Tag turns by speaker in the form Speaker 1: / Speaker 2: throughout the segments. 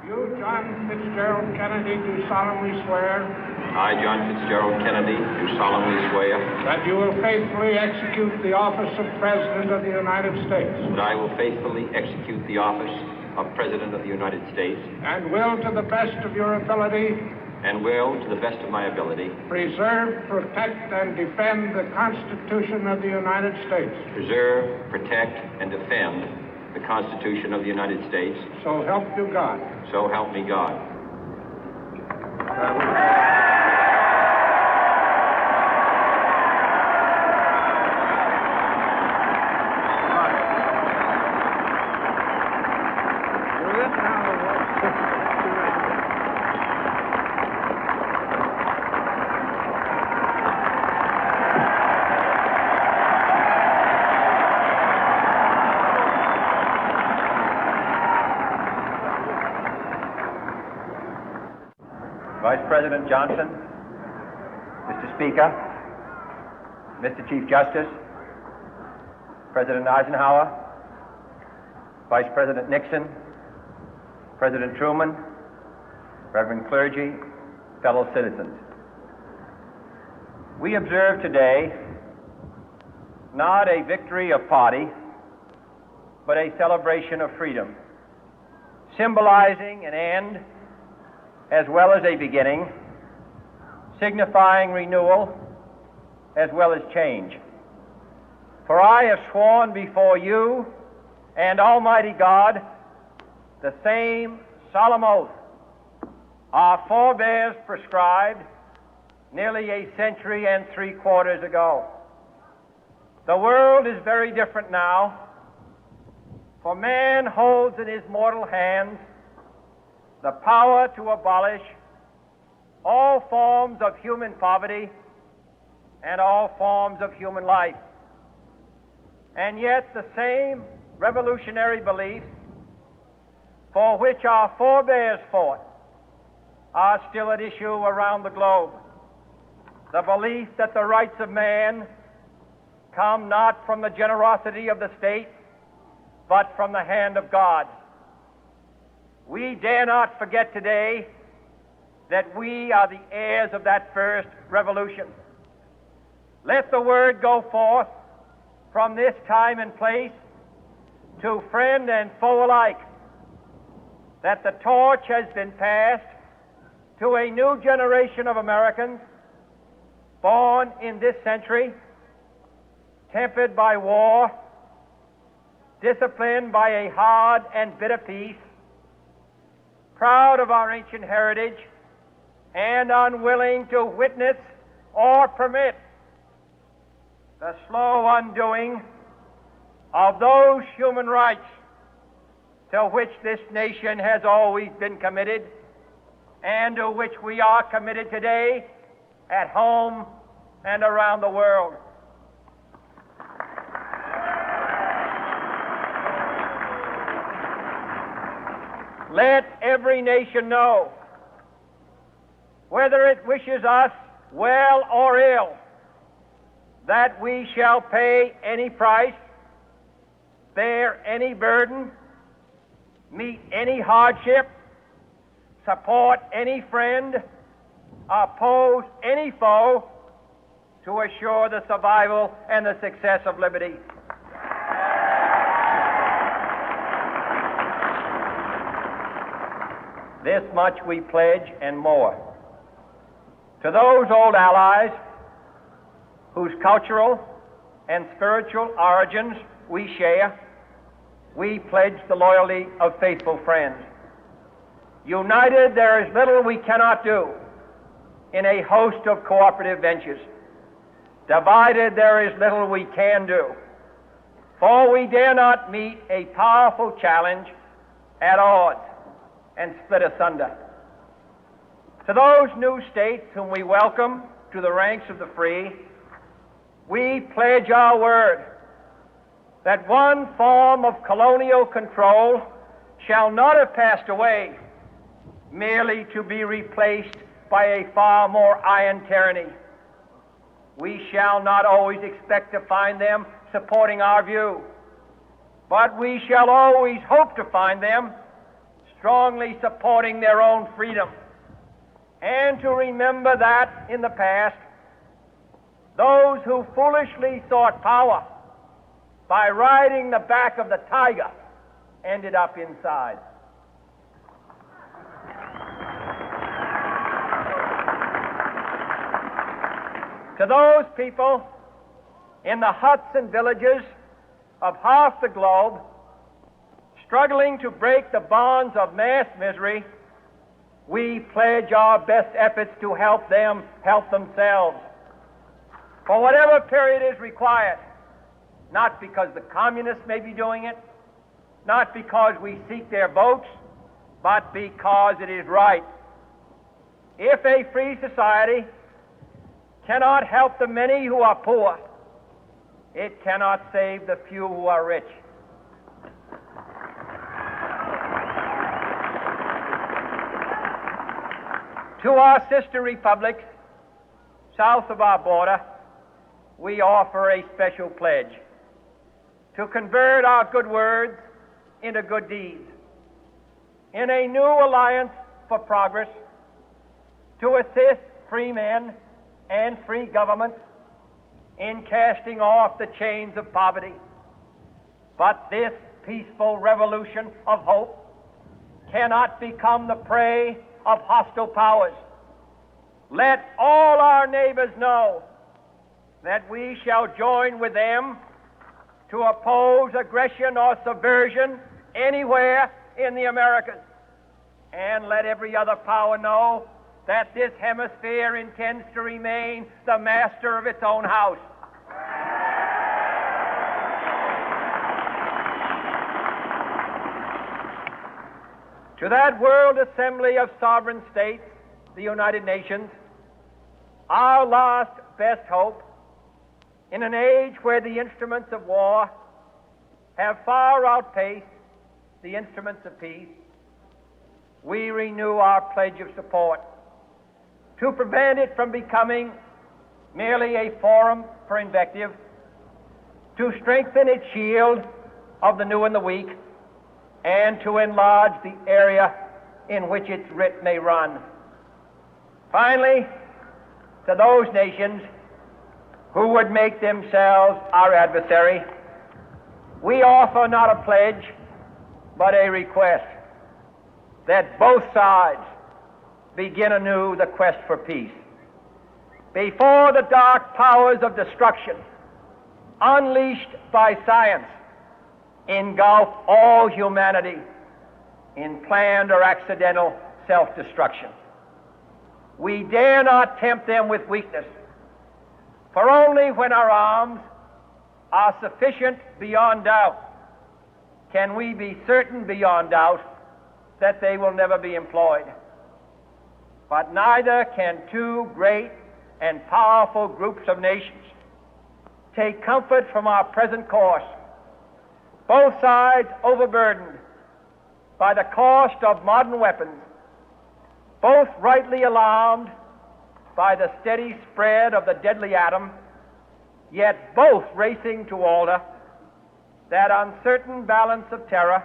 Speaker 1: You, John Fitzgerald Kennedy, do solemnly swear
Speaker 2: I, John Fitzgerald Kennedy, do solemnly swear
Speaker 1: that you will faithfully execute the office of President of the United States
Speaker 2: that I will faithfully execute the office of President of the United States
Speaker 1: and will, to the best of your ability,
Speaker 2: and will, to the best of my ability,
Speaker 1: preserve, protect, and defend the Constitution of the United States.
Speaker 2: preserve, protect, and defend the Constitution of the United States.
Speaker 1: So help you God.
Speaker 2: So help me God.
Speaker 3: Vice President Johnson, Mr. Speaker, Mr. Chief Justice, President Eisenhower, Vice President Nixon, President Truman, Reverend clergy, fellow citizens. We observe today not a victory of party, but a celebration of freedom, symbolizing an end as well as a beginning, signifying renewal as well as change. For I have sworn before you and Almighty God the same solemn oath our forebears prescribed nearly a century and 3/4 ago. The world is very different now, for man holds in his mortal hands the power to abolish all forms of human poverty and all forms of human life. And yet the same revolutionary beliefs for which our forebears fought are still at issue around the globe. The belief that the rights of man come not from the generosity of the state, but from the hand of God. We dare not forget today that we are the heirs of that first revolution. Let the word go forth from this time and place to friend and foe alike that the torch has been passed to a new generation of Americans born in this century, tempered by war, disciplined by a hard and bitter peace, proud of our ancient heritage, and unwilling to witness or permit the slow undoing of those human rights to which this nation has always been committed and to which we are committed today at home and around the world. Let every nation know, whether it wishes us well or ill, that we shall pay any price, bear any burden, meet any hardship, support any friend, oppose any foe to assure the survival and the success of liberty. This much we pledge and more. To those old allies whose cultural and spiritual origins we share, we pledge the loyalty of faithful friends. United, there is little we cannot do in a host of cooperative ventures. Divided, there is little we can do, for we dare not meet a powerful challenge at odds and split asunder. To those new states whom we welcome to the ranks of the free, we pledge our word that one form of colonial control shall not have passed away, merely to be replaced by a far more iron tyranny. We shall not always expect to find them supporting our view, but we shall always hope to find them strongly supporting their own freedom, and to remember that in the past, those who foolishly sought power by riding the back of the tiger ended up inside. To those people in the huts and villages of half the globe struggling to break the bonds of mass misery, we pledge our best efforts to help them help themselves for whatever period is required, not because the communists may be doing it, not because we seek their votes, but because it is right. If a free society cannot help the many who are poor, it cannot save the few who are rich. To our sister republics south of our border, we offer a special pledge to convert our good words into good deeds, in a new alliance for progress, to assist free men and free governments in casting off the chains of poverty. But this peaceful revolution of hope cannot become the prey of hostile powers. Let all our neighbors know that we shall join with them to oppose aggression or subversion anywhere in the Americas. And let every other power know that this hemisphere intends to remain the master of its own house. To that World Assembly of Sovereign States, the United Nations, our last best hope, in an age where the instruments of war have far outpaced the instruments of peace, we renew our pledge of support to prevent it from becoming merely a forum for invective, to strengthen its shield of the new and the weak, and to enlarge the area in which its writ may run. Finally, to those nations who would make themselves our adversary, we offer not a pledge, but a request that both sides begin anew the quest for peace. Before the dark powers of destruction, unleashed by science, engulf all humanity in planned or accidental self-destruction, we dare not tempt them with weakness, for only when our arms are sufficient beyond doubt can we be certain beyond doubt that they will never be employed. But neither can two great and powerful groups of nations take comfort from our present course, both sides overburdened by the cost of modern weapons, both rightly alarmed by the steady spread of the deadly atom, yet both racing to alter that uncertain balance of terror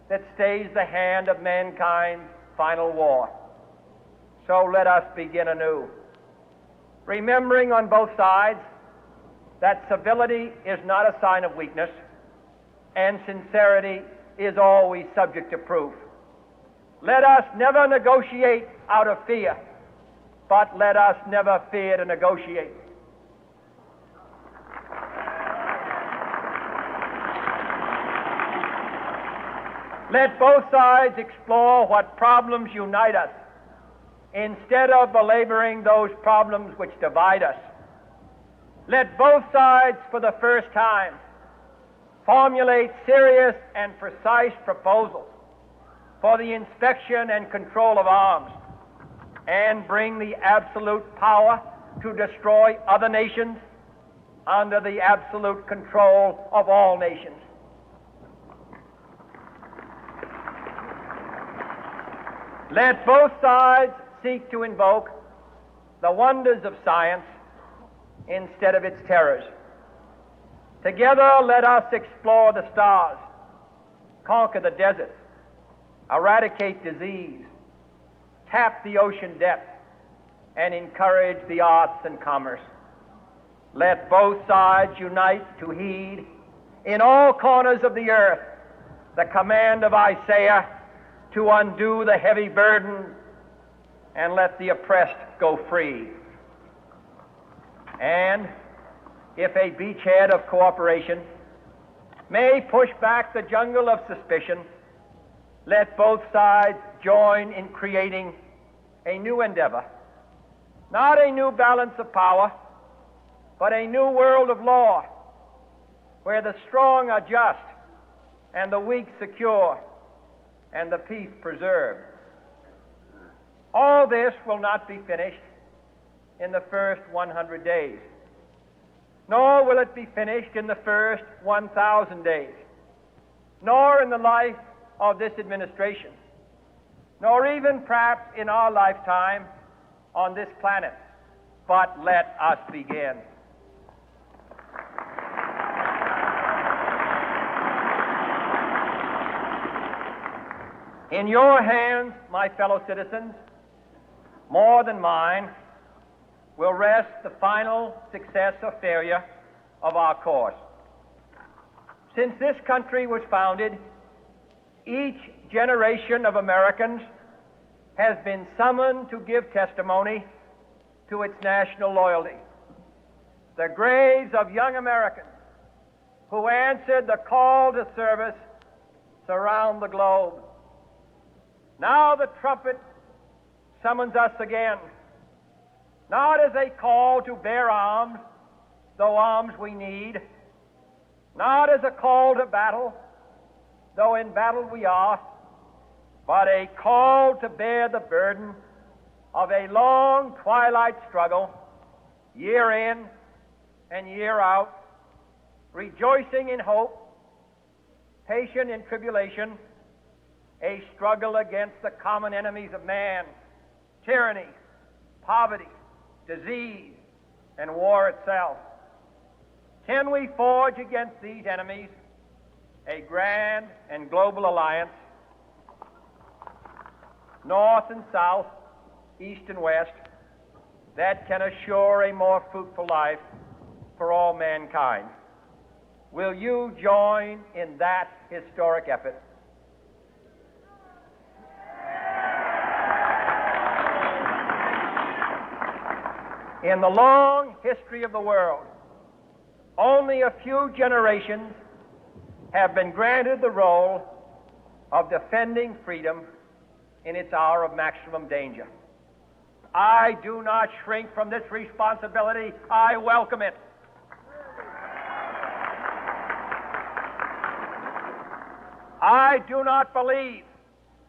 Speaker 3: that stays the hand of mankind's final war. So let us begin anew, remembering on both sides that civility is not a sign of weakness, and sincerity is always subject to proof. Let us never negotiate out of fear, but let us never fear to negotiate. Let both sides explore what problems unite us, instead of belaboring those problems which divide us. Let both sides, for the first time, formulate serious and precise proposals for the inspection and control of arms, and bring the absolute power to destroy other nations under the absolute control of all nations. Let both sides seek to invoke the wonders of science instead of its terrors. Together, let us explore the stars, conquer the deserts, eradicate disease, tap the ocean depth, and encourage the arts and commerce. Let both sides unite to heed in all corners of the earth the command of Isaiah to undo the heavy burden and let the oppressed go free. And if a beachhead of cooperation may push back the jungle of suspicion, let both sides join in creating a new endeavor, not a new balance of power, but a new world of law, where the strong are just and the weak secure and the peace preserved. All this will not be finished in the first 100 days, nor will it be finished in the first 1,000 days, nor in the life of this administration, nor even perhaps in our lifetime on this planet. But let us begin. In your hands, my fellow citizens, more than mine, will rest the final success or failure of our course. Since this country was founded, each generation of Americans has been summoned to give testimony to its national loyalty. The graves of young Americans who answered the call to service surround the globe. Now the trumpet summons us again, not as a call to bear arms, though arms we need, not as a call to battle, though in battle we are, but a call to bear the burden of a long twilight struggle, year in and year out, rejoicing in hope, patient in tribulation, a struggle against the common enemies of man, tyranny, poverty, disease, and war itself. Can we forge against these enemies a grand and global alliance, north and south, east and west, that can assure a more fruitful life for all mankind? Will you join in that historic effort? In the long history of the world, only a few generations have been granted the role of defending freedom in its hour of maximum danger. I do not shrink from this responsibility. I welcome it. I do not believe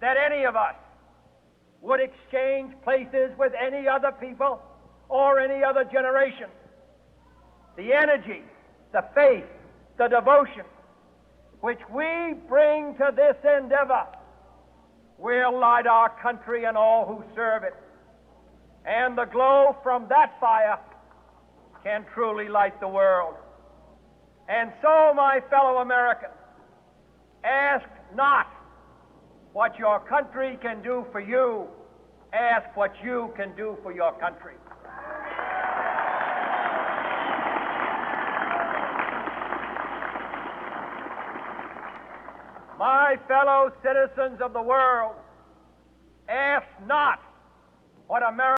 Speaker 3: that any of us would exchange places with any other people or any other generation. The energy, the faith, the devotion which we bring to this endeavor will light our country and all who serve it. And the glow from that fire can truly light the world. And so, my fellow Americans, ask not what your country can do for you, ask what you can do for your country. My fellow citizens of the world, ask not what America